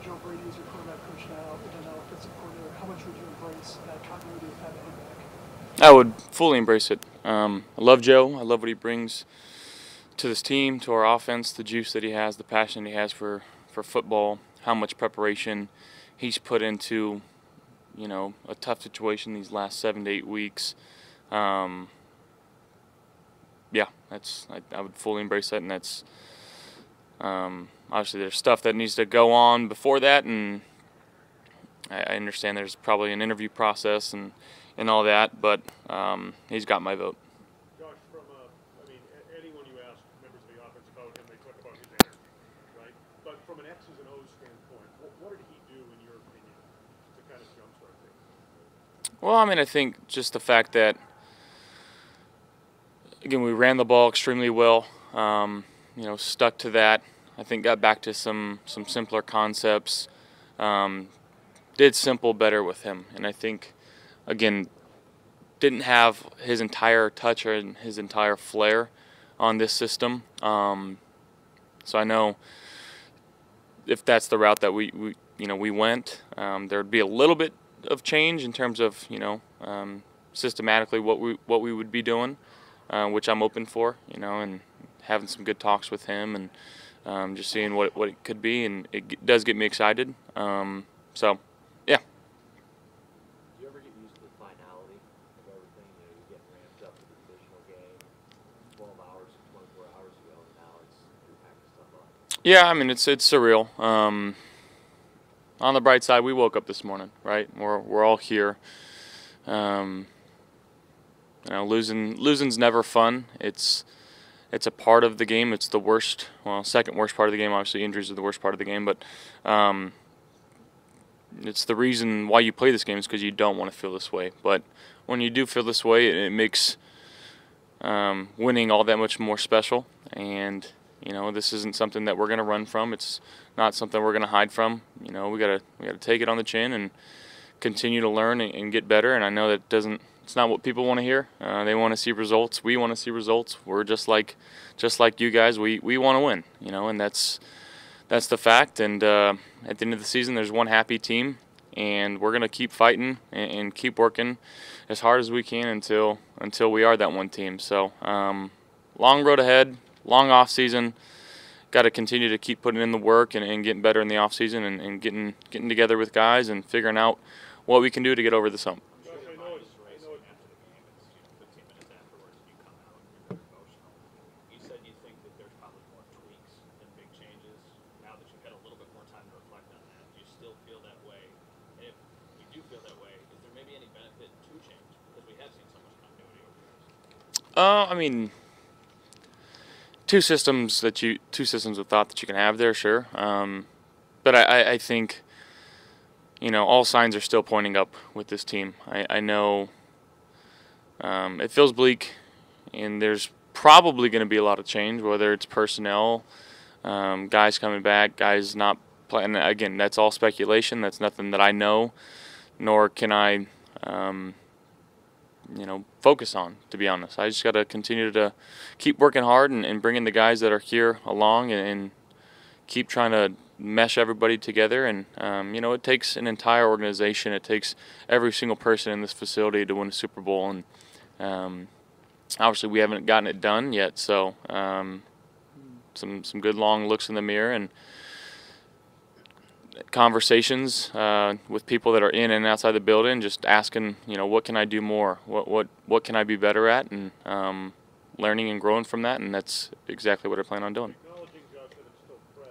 Joe Brady as your quarterback coach now, and then now offensive coordinator, how much would you embrace that continuity of having him back? I would fully embrace it. I love Joe. I love what he brings to this team, to our offense, the juice that he has, the passion he has for football, how much preparation he's put into, a tough situation these last 7 to 8 weeks. Um, yeah, I would fully embrace that, and that's obviously there's stuff that needs to go on before that, and I understand there's probably an interview process and all that, but he's got my vote. Josh, anyone you ask, members of the offense about him, they talk about his energy, right? But from an X's and O's standpoint, what did he do, in your opinion, to kind of jumpstart things? Well, I think just the fact that, again, we ran the ball extremely well, stuck to that. I think got back to some simpler concepts, did simple better with him. And I think, again, didn't have his entire touch or his entire flair on this system. So I know if that's the route that we went, there would be a little bit of change in terms of systematically what we would be doing, which I'm open for, and having some good talks with him and just seeing what it could be, and it does get me excited. So yeah. Do you ever get used to the finality of everything? You get ramped up for the divisional game 12 hours, 24 hours ago, and now you're packing stuff up. Yeah, it's surreal. On the bright side, we woke up this morning, right? We're all here. Losing's never fun. It's a part of the game. It's the worst, second worst part of the game. Obviously, injuries are the worst part of the game, but it's the reason why you play this game is because you don't want to feel this way. But when you do feel this way, it makes winning all that much more special. And this isn't something that we're going to run from. It's not something we're going to hide from. We gotta take it on the chin and continue to learn and get better. And I know that it's not what people want to hear. They want to see results. We want to see results. We're just like you guys. We want to win. And that's the fact. And at the end of the season, there's one happy team, and we're gonna keep fighting and keep working as hard as we can until we are that one team. So long road ahead, long off season. Got to continue to keep putting in the work and getting better in the off season and getting together with guys and figuring out what we can do to get over this hump. Two systems of thought that you can have there, sure. But I think, all signs are still pointing up with this team. I know it feels bleak, and there's probably going to be a lot of change, whether it's personnel, guys coming back, guys not playing. Again, that's all speculation. That's nothing that I know, nor can I focus on, to be honest. I just got to continue to keep working hard and bringing the guys that are here along and keep trying to mesh everybody together. And, it takes an entire organization. It takes every single person in this facility to win a Super Bowl. And obviously we haven't gotten it done yet. So some good long looks in the mirror and conversations with people that are in and outside the building, just asking, what can I do more? What can I be better at? And learning and growing from that, and that's exactly what I plan on doing. Acknowledging, Josh, that it's still fresh,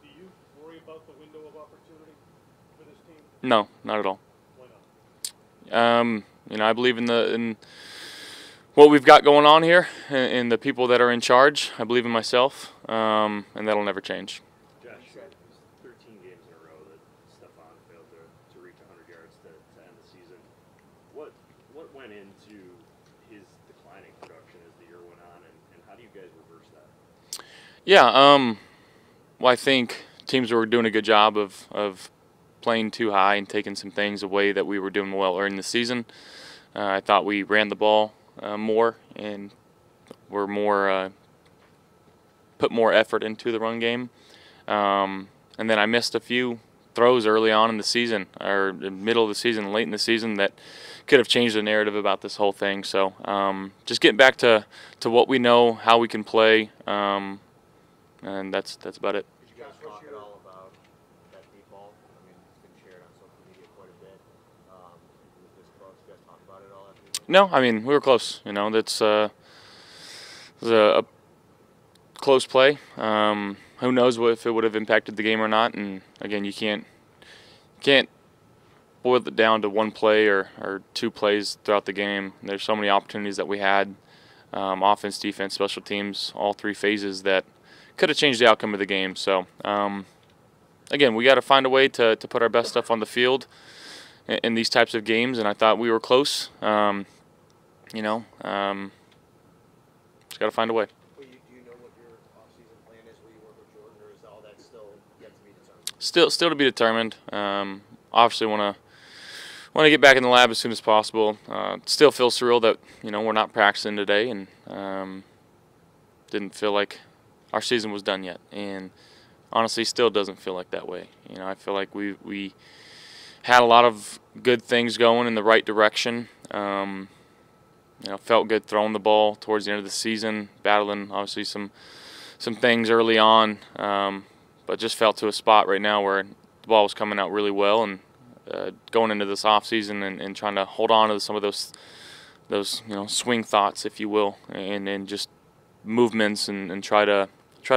do you worry about the window of opportunity for this team? No, not at all. Why not? I believe in what we've got going on here and the people that are in charge. I believe in myself, and that'll never change. Josh, 13 games in a row that Stephon failed to reach 100 yards to end the season. What went into his declining production as the year went on, and how do you guys reverse that? Yeah, well, I think teams were doing a good job of playing too high and taking some things away that we were doing well early in the season. I thought we ran the ball more and were more put more effort into the run game. and then I missed a few throws early on in the season, or the middle of the season, late in the season, that could have changed the narrative about this whole thing. So just getting back to what we know, how we can play, and that's about it. Did you guys talk at all about that deep ball? I mean, it's been shared on social media quite a bit. With this close, you guys talk about it all after the game? No, I mean, we were close. You know, that's it was a close play. Who knows if it would have impacted the game or not? And again, you can't boil it down to one play or two plays throughout the game. There's so many opportunities that we had, offense, defense, special teams, all three phases that could have changed the outcome of the game. So again, we got to find a way to put our best stuff on the field in these types of games, and I thought we were close. Just got to find a way. Do you know what your off-season plan is? Will you work with Jordan, or is all that still yet to be determined? Still to be determined. Obviously, want to get back in the lab as soon as possible. Still feels surreal that we're not practicing today, and didn't feel like our season was done yet. And honestly, still doesn't feel like that way. I feel like we had a lot of good things going in the right direction. Felt good throwing the ball towards the end of the season, battling obviously some things early on, but just felt to a spot right now where the ball was coming out really well, and going into this off season and trying to hold on to some of those swing thoughts, if you will, and just movements and try to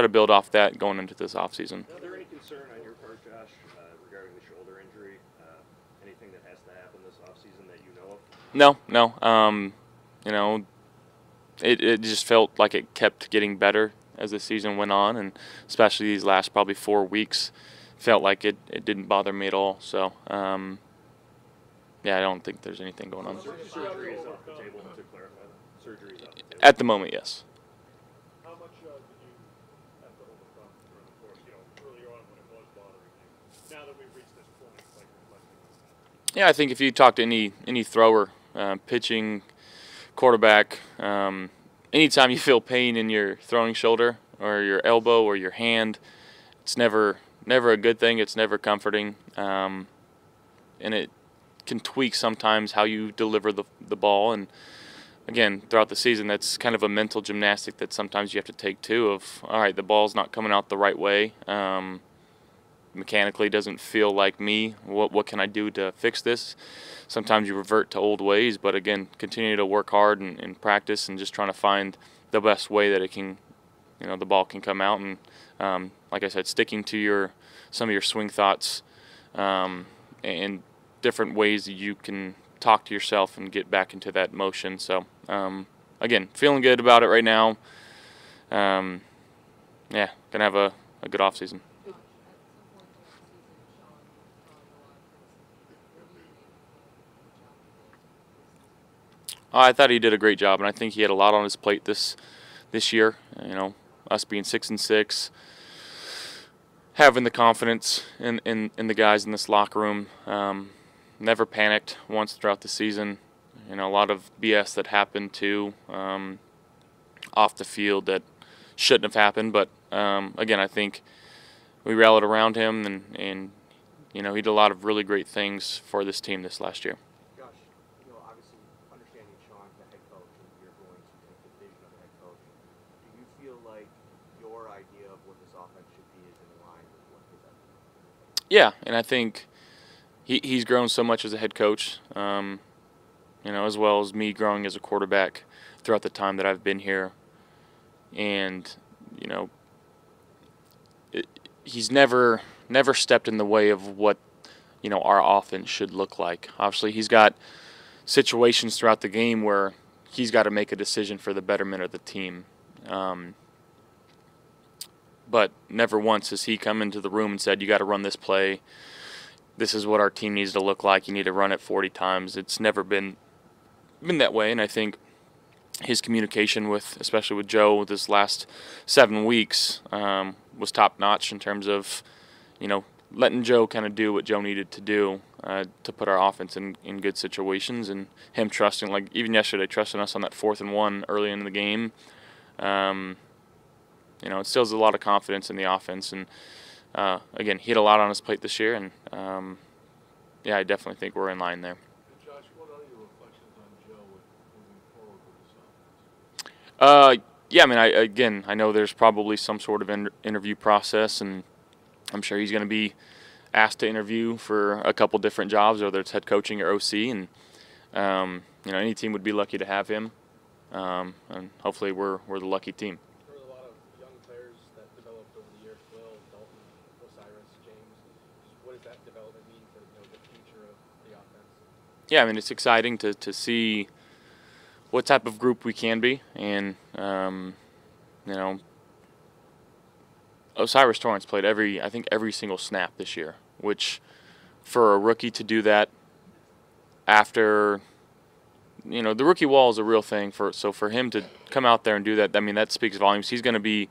build off that going into this off season. Are there any concern on your part, Josh, regarding the shoulder injury? Anything that has to happen this offseason that you know of? No. It just felt like it kept getting better as the season went on, and especially these last probably 4 weeks, felt like it didn't bother me at all. So, I don't think there's anything going on. Surgery is off the table, to clarify that. Surgery is off the table. At the moment, yes. How much did you have to overcome during the course, earlier on when it was bothering you? Now that we've reached this point, like reflecting on that. Yeah, I think if you talk to any thrower, pitching, quarterback, anytime you feel pain in your throwing shoulder or your elbow or your hand, it's never a good thing. It's never comforting, and it can tweak sometimes how you deliver the ball. And again, throughout the season, that's kind of a mental gymnastic that sometimes you have to take too. Of all right, the ball's not coming out the right way. Mechanically doesn't feel like me. What can I do to fix this? Sometimes you revert to old ways, but again, continue to work hard and practice and just trying to find the best way that it can, the ball can come out. And like I said, sticking to some of your swing thoughts and different ways that you can talk to yourself and get back into that motion. So again, feeling good about it right now. Gonna have a good off season. I thought he did a great job, and I think he had a lot on his plate this year. Us being 6-6, having the confidence in the guys in this locker room. Never panicked once throughout the season. A lot of BS that happened too off the field that shouldn't have happened. But again, I think we rallied around him, and he did a lot of really great things for this team this last year. Josh, obviously understanding Sean's the head coach and you're going to take the vision of the head coach, do you feel like your idea of what this offense should be is in line with what his idea? Yeah, and I think he's grown so much as a head coach, as well as me growing as a quarterback throughout the time that I've been here. And, he's never stepped in the way of what, our offense should look like. Obviously, he's got situations throughout the game where he's got to make a decision for the betterment of the team. But never once has he come into the room and said, you got to run this play. This is what our team needs to look like. You need to run it 40 times. It's never been that way, and I think his communication especially with Joe this last 7 weeks, was top notch in terms of, letting Joe kind of do what Joe needed to do to put our offense in good situations, and him trusting, like even yesterday, trusting us on that 4th and 1 early in the game. It instills a lot of confidence in the offense, and again, he had a lot on his plate this year, and yeah, I definitely think we're in line there. And Josh, what are your reflections on Joe moving forward with this offense? Yeah, I mean, I know there's probably some sort of interview process, and I'm sure he's going to be asked to interview for a couple different jobs, whether it's head coaching or OC, and you know, any team would be lucky to have him, and hopefully we're the lucky team. There were a lot of young players that developed over the years: Will, Dalton, Osiris, James. What does that development mean for the future of the offense? Yeah, I mean, it's exciting to see what type of group we can be, and you know, Osiris Torrance played I think every single snap this year, which for a rookie to do that after, you know, the rookie wall is a real thing. So for him to come out there and do that, I mean, that speaks volumes. He's going to be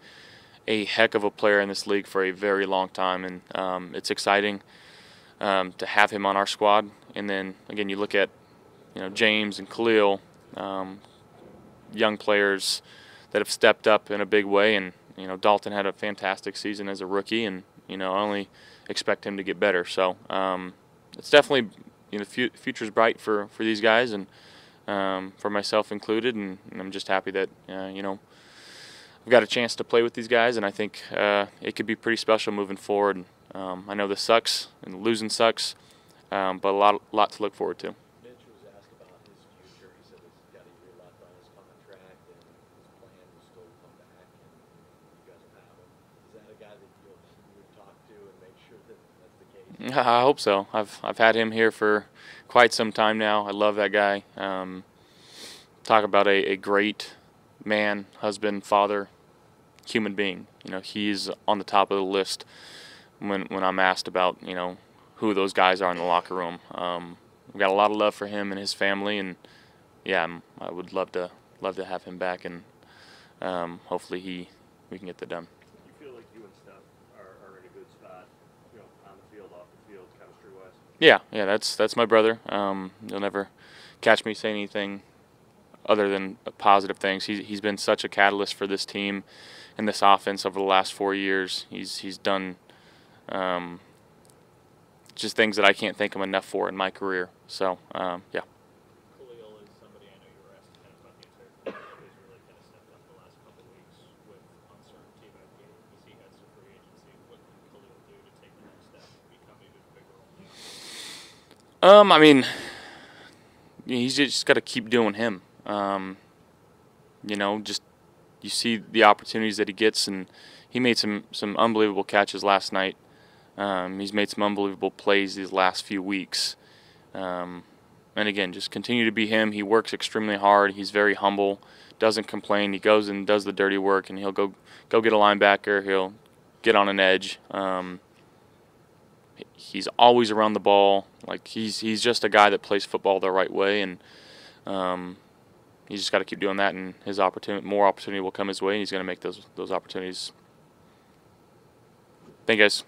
a heck of a player in this league for a very long time, and it's exciting to have him on our squad. And then again, you look at, you know, James and Khalil, young players that have stepped up in a big way, and you know, Dalton had a fantastic season as a rookie, and you know, I only expect him to get better. So it's definitely, you know, future's bright for these guys, and for myself included, and I'm just happy that you know, I've got a chance to play with these guys, and I think it could be pretty special moving forward. I know this sucks and losing sucks, but a lot to look forward to. Mitch was asked about his future. He said he's got a year left on his contract, and his plan was still to come back, and you guys will have him. Is that a guy that you would talk to and make sure that that's the case? I hope so. I've had him here for quite some time now. I love that guy. Talk about a great man, husband, father, human being. You know, he's on the top of the list when I'm asked about, you know, who those guys are in the locker room. We've got a lot of love for him and his family, and yeah, I would love to have him back, and hopefully we can get that done. You feel like you and Steph are in a good spot, you know, on the field, off the field, chemistry-wise? Yeah, that's my brother. You'll never catch me saying anything other than positive things. He's been such a catalyst for this team and this offense over the last 4 years. He's done just things that I can't thank him enough for in my career. So yeah. Khalil is somebody I know you were asked kind of about the entire career, who's really kind of stepped up the last couple of weeks with uncertainty about getting as he heads to free agency. What can Khalil do to take the next step and become even bigger role? I mean, he's just got to keep doing him. You know, just you see the opportunities that he gets, and he made some unbelievable catches last night. He's made some unbelievable plays these last few weeks. And again, just continue to be him. He works extremely hard. He's very humble, doesn't complain. He goes and does the dirty work, and he'll go get a linebacker. He'll get on an edge. He's always around the ball. Like he's just a guy that plays football the right way, and he's just got to keep doing that, and more opportunity will come his way, and he's going to make those opportunities. Thank you, guys.